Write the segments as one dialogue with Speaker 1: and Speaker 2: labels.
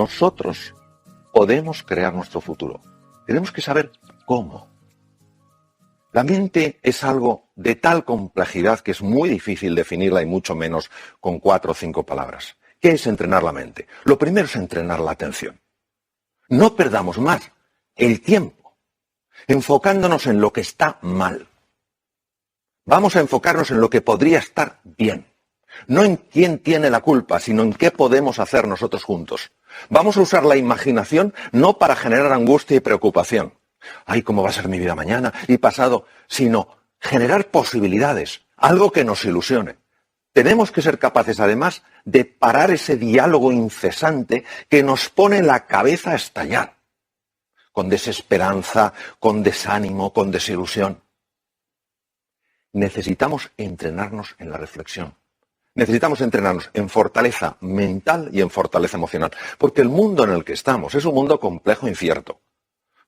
Speaker 1: nosotros podemos crear nuestro futuro. Tenemos que saber cómo. La mente es algo de tal complejidad que es muy difícil definirla y mucho menos con 4 o 5 palabras. ¿Qué es entrenar la mente? Lo primero es entrenar la atención. No perdamos más el tiempo enfocándonos en lo que está mal. Vamos a enfocarnos en lo que podría estar bien. No en quién tiene la culpa, sino en qué podemos hacer nosotros juntos. Vamos a usar la imaginación no para generar angustia y preocupación. Ay, ¿cómo va a ser mi vida mañana y pasado? Sino generar posibilidades, algo que nos ilusione. Tenemos que ser capaces, además, de parar ese diálogo incesante que nos pone la cabeza a estallar, con desesperanza, con desánimo, con desilusión. Necesitamos entrenarnos en la reflexión. Necesitamos entrenarnos en fortaleza mental y en fortaleza emocional, porque el mundo en el que estamos es un mundo complejo e incierto.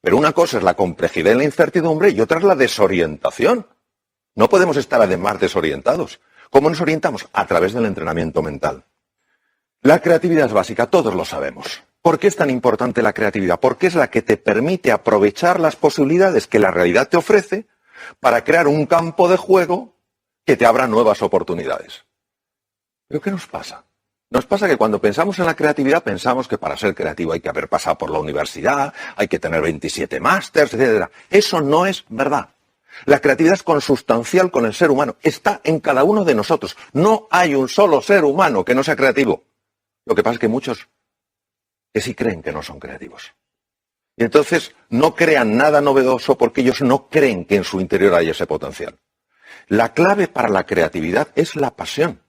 Speaker 1: Pero una cosa es la complejidad y la incertidumbre y otra es la desorientación. No podemos estar además desorientados. ¿Cómo nos orientamos? A través del entrenamiento mental. La creatividad es básica, todos lo sabemos. ¿Por qué es tan importante la creatividad? Porque es la que te permite aprovechar las posibilidades que la realidad te ofrece para crear un campo de juego que te abra nuevas oportunidades. ¿Pero qué nos pasa? Nos pasa que cuando pensamos en la creatividad pensamos que para ser creativo hay que haber pasado por la universidad, hay que tener 27 másters, etc. Eso no es verdad. La creatividad es consustancial con el ser humano. Está en cada uno de nosotros. No hay un solo ser humano que no sea creativo. Lo que pasa es que muchos que sí creen que no son creativos. Y entonces no crean nada novedoso porque ellos no creen que en su interior hay ese potencial. La clave para la creatividad es la pasión.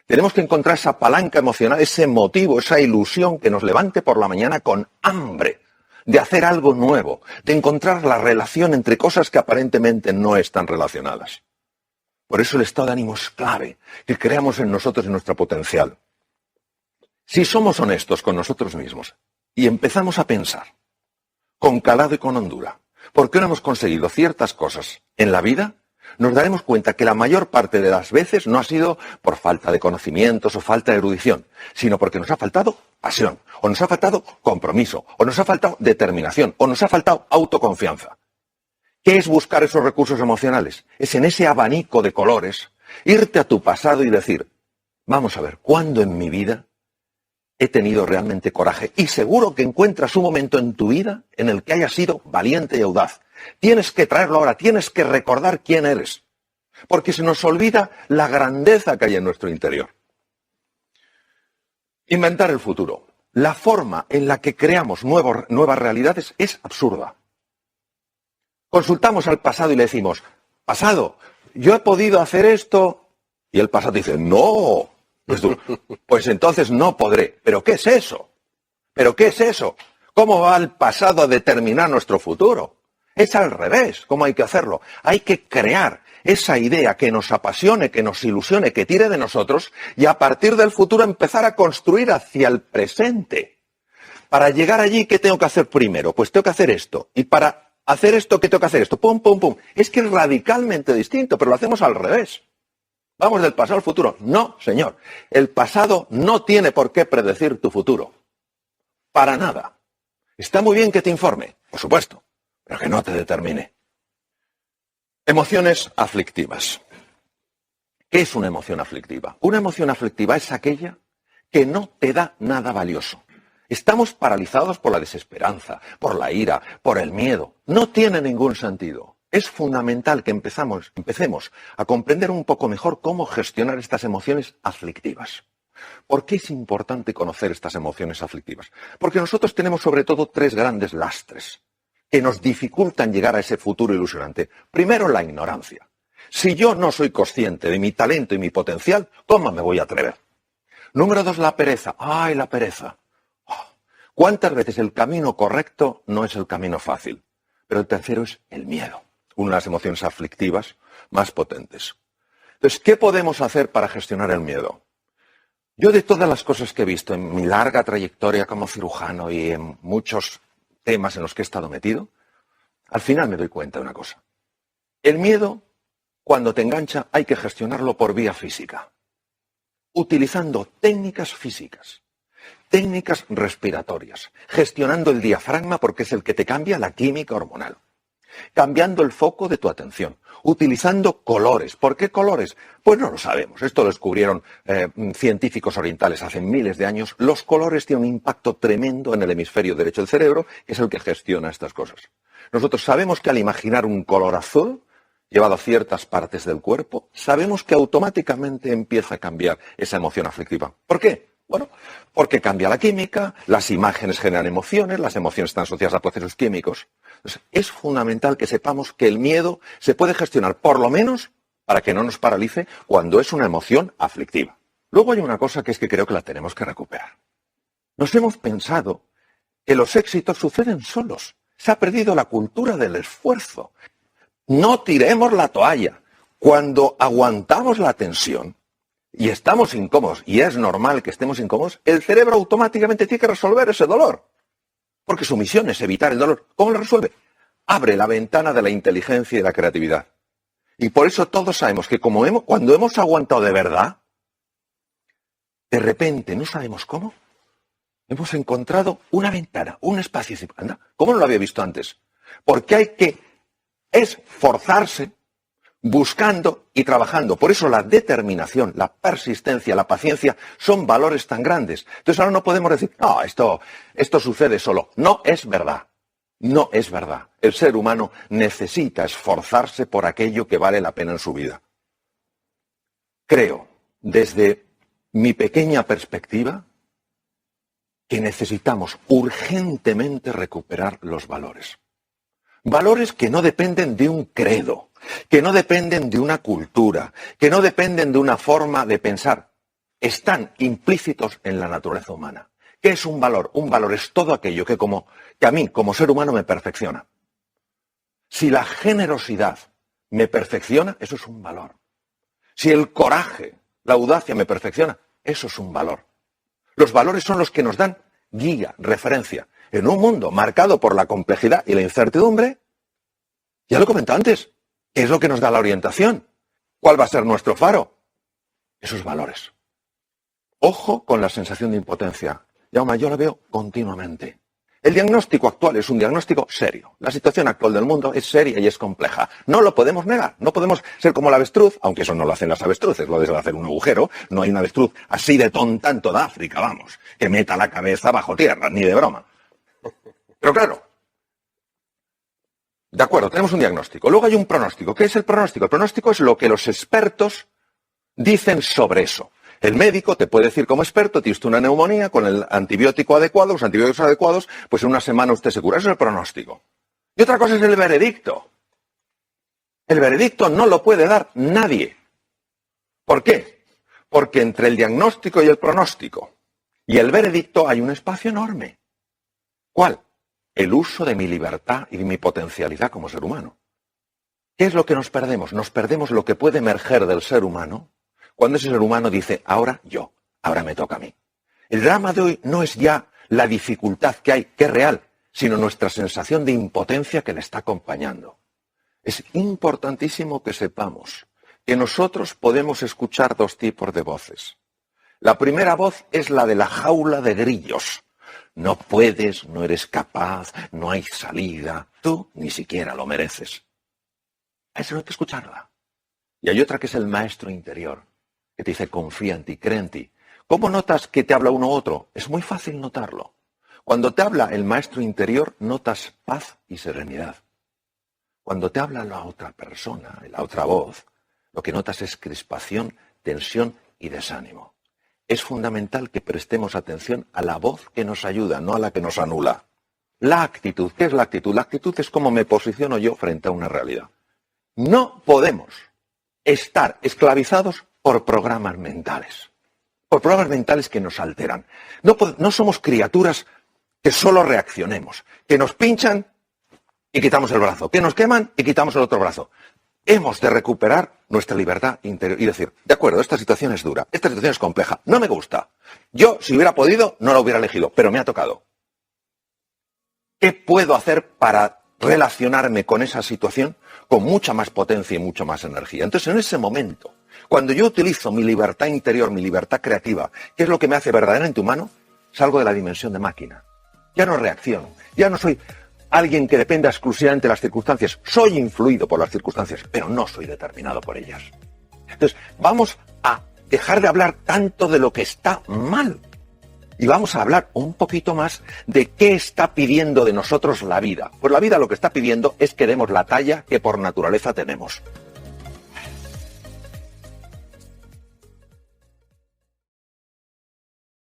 Speaker 1: Tenemos que encontrar esa palanca emocional, ese motivo, esa ilusión que nos levante por la mañana con hambre de hacer algo nuevo, de encontrar la relación entre cosas que aparentemente no están relacionadas. Por eso el estado de ánimo es clave, que creamos en nosotros y nuestro potencial. Si somos honestos con nosotros mismos y empezamos a pensar con calado y con hondura, ¿por qué no hemos conseguido ciertas cosas en la vida? Nos daremos cuenta que la mayor parte de las veces no ha sido por falta de conocimientos o falta de erudición, sino porque nos ha faltado pasión, o nos ha faltado compromiso, o nos ha faltado determinación, o nos ha faltado autoconfianza. ¿Qué es buscar esos recursos emocionales? Es en ese abanico de colores, irte a tu pasado y decir, vamos a ver, ¿cuándo en mi vida he tenido realmente coraje? Y seguro que encuentras un momento en tu vida en el que hayas sido valiente y audaz. Tienes que traerlo ahora, tienes que recordar quién eres, porque se nos olvida la grandeza que hay en nuestro interior. Inventar el futuro. La forma en la que creamos nuevas realidades es absurda. Consultamos al pasado y le decimos, pasado, yo he podido hacer esto, y el pasado dice, no, pues entonces no podré. ¿Pero qué es eso? ¿Pero qué es eso? ¿Cómo va el pasado a determinar nuestro futuro? Es al revés, ¿cómo hay que hacerlo? Hay que crear esa idea que nos apasione, que nos ilusione, que tire de nosotros y a partir del futuro empezar a construir hacia el presente. Para llegar allí, ¿qué tengo que hacer primero? Pues tengo que hacer esto. Y para hacer esto, ¿qué tengo que hacer? Esto. Pum, pum, pum. Es que es radicalmente distinto, pero lo hacemos al revés. Vamos del pasado al futuro. No, señor. El pasado no tiene por qué predecir tu futuro. Para nada. Está muy bien que te informe, por supuesto, pero que no te determine. Emociones aflictivas. ¿Qué es una emoción aflictiva? Una emoción aflictiva es aquella que no te da nada valioso. Estamos paralizados por la desesperanza, por la ira, por el miedo. No tiene ningún sentido. Es fundamental que empecemos a comprender un poco mejor cómo gestionar estas emociones aflictivas. ¿Por qué es importante conocer estas emociones aflictivas? Porque nosotros tenemos sobre todo 3 grandes lastres que nos dificultan llegar a ese futuro ilusionante. Primero, la ignorancia. Si yo no soy consciente de mi talento y mi potencial, ¿cómo me voy a atrever? Número 2, la pereza. ¡Ay, la pereza! ¿Cuántas veces el camino correcto no es el camino fácil? Pero el tercero es el miedo, una de las emociones aflictivas más potentes. Entonces, ¿qué podemos hacer para gestionar el miedo? Yo de todas las cosas que he visto en mi larga trayectoria como cirujano y en muchos temas en los que he estado metido, al final me doy cuenta de una cosa. El miedo, cuando te engancha, hay que gestionarlo por vía física, utilizando técnicas físicas. técnicas respiratorias, gestionando el diafragma porque es el que te cambia la química hormonal, cambiando el foco de tu atención, utilizando colores. ¿Por qué colores? Pues no lo sabemos. Esto lo descubrieron científicos orientales hace miles de años. Los colores tienen un impacto tremendo en el hemisferio derecho del cerebro, que es el que gestiona estas cosas. Nosotros sabemos que al imaginar un color azul llevado a ciertas partes del cuerpo, sabemos que automáticamente empieza a cambiar esa emoción aflictiva. ¿Por qué? Bueno, porque cambia la química, las imágenes generan emociones, las emociones están asociadas a procesos químicos. Entonces, es fundamental que sepamos que el miedo se puede gestionar, por lo menos, para que no nos paralice cuando es una emoción aflictiva. Luego hay una cosa que es que creo que la tenemos que recuperar. Nos hemos pensado que los éxitos suceden solos. Se ha perdido la cultura del esfuerzo. No tiremos la toalla. Cuando aguantamos la tensión y estamos incómodos, y es normal que estemos incómodos, el cerebro automáticamente tiene que resolver ese dolor. Porque su misión es evitar el dolor. ¿Cómo lo resuelve? Abre la ventana de la inteligencia y la creatividad. Y por eso todos sabemos que cuando hemos aguantado de verdad, de repente, no sabemos cómo, hemos encontrado una ventana, un espacio. Anda, ¿cómo no lo había visto antes? Porque hay que esforzarse buscando y trabajando. Por eso la determinación, la persistencia, la paciencia son valores tan grandes. Entonces ahora no podemos decir, no, esto sucede solo. No es verdad. No es verdad. El ser humano necesita esforzarse por aquello que vale la pena en su vida. Creo, desde mi pequeña perspectiva, que necesitamos urgentemente recuperar los valores. Valores que no dependen de un credo, que no dependen de una cultura, que no dependen de una forma de pensar. Están implícitos en la naturaleza humana. ¿Qué es un valor? Un valor es todo aquello que a mí, como ser humano, me perfecciona. Si la generosidad me perfecciona, eso es un valor. Si el coraje, la audacia me perfecciona, eso es un valor. Los valores son los que nos dan guía, referencia. En un mundo marcado por la complejidad y la incertidumbre, ya lo he comentado antes, ¿qué es lo que nos da la orientación? ¿Cuál va a ser nuestro faro? Esos valores. Ojo con la sensación de impotencia. Jaume, yo la veo continuamente. El diagnóstico actual es un diagnóstico serio. La situación actual del mundo es seria y es compleja. No lo podemos negar. No podemos ser como la avestruz, aunque eso no lo hacen las avestruces, lo de hacer un agujero. No hay una avestruz así de tonta en toda África, vamos, que meta la cabeza bajo tierra, ni de broma. Pero claro, de acuerdo, tenemos un diagnóstico. Luego hay un pronóstico. ¿Qué es el pronóstico? El pronóstico es lo que los expertos dicen sobre eso. El médico te puede decir como experto, tiene usted una neumonía con el antibiótico adecuado, los antibióticos adecuados, pues en una semana usted se cura. Eso es el pronóstico. Y otra cosa es el veredicto. El veredicto no lo puede dar nadie. ¿Por qué? Porque entre el diagnóstico y el pronóstico y el veredicto hay un espacio enorme. ¿Cuál? El uso de mi libertad y de mi potencialidad como ser humano. ¿Qué es lo que nos perdemos? Nos perdemos lo que puede emerger del ser humano cuando ese ser humano dice, ahora yo, ahora me toca a mí. El drama de hoy no es ya la dificultad que hay, que es real, sino nuestra sensación de impotencia que le está acompañando. Es importantísimo que sepamos que nosotros podemos escuchar dos tipos de voces. La primera voz es la de la jaula de grillos. No puedes, no eres capaz, no hay salida. Tú ni siquiera lo mereces. A eso no hay que escucharla. Y hay otra que es el maestro interior, que te dice confía en ti, cree en ti. ¿Cómo notas que te habla uno u otro? Es muy fácil notarlo. Cuando te habla el maestro interior, notas paz y serenidad. Cuando te habla la otra persona, la otra voz, lo que notas es crispación, tensión y desánimo. Es fundamental que prestemos atención a la voz que nos ayuda, no a la que nos anula. La actitud. ¿Qué es la actitud? La actitud es cómo me posiciono yo frente a una realidad. No podemos estar esclavizados por programas mentales. Por programas mentales que nos alteran. No somos criaturas que solo reaccionemos, que nos pinchan y quitamos el brazo, que nos queman y quitamos el otro brazo. Hemos de recuperar nuestra libertad interior y decir, de acuerdo, esta situación es dura, esta situación es compleja, no me gusta. Yo, si hubiera podido, no la hubiera elegido, pero me ha tocado. ¿Qué puedo hacer para relacionarme con esa situación con mucha más potencia y mucha más energía? Entonces, en ese momento, cuando yo utilizo mi libertad interior, mi libertad creativa, ¿qué es lo que me hace verdaderamente humano? Salgo de la dimensión de máquina. Ya no reacciono. Ya no soy alguien que dependa exclusivamente de las circunstancias. Soy influido por las circunstancias, pero no soy determinado por ellas. Entonces, vamos a dejar de hablar tanto de lo que está mal. Y vamos a hablar un poquito más de qué está pidiendo de nosotros la vida. Pues la vida lo que está pidiendo es que demos la talla que por naturaleza tenemos.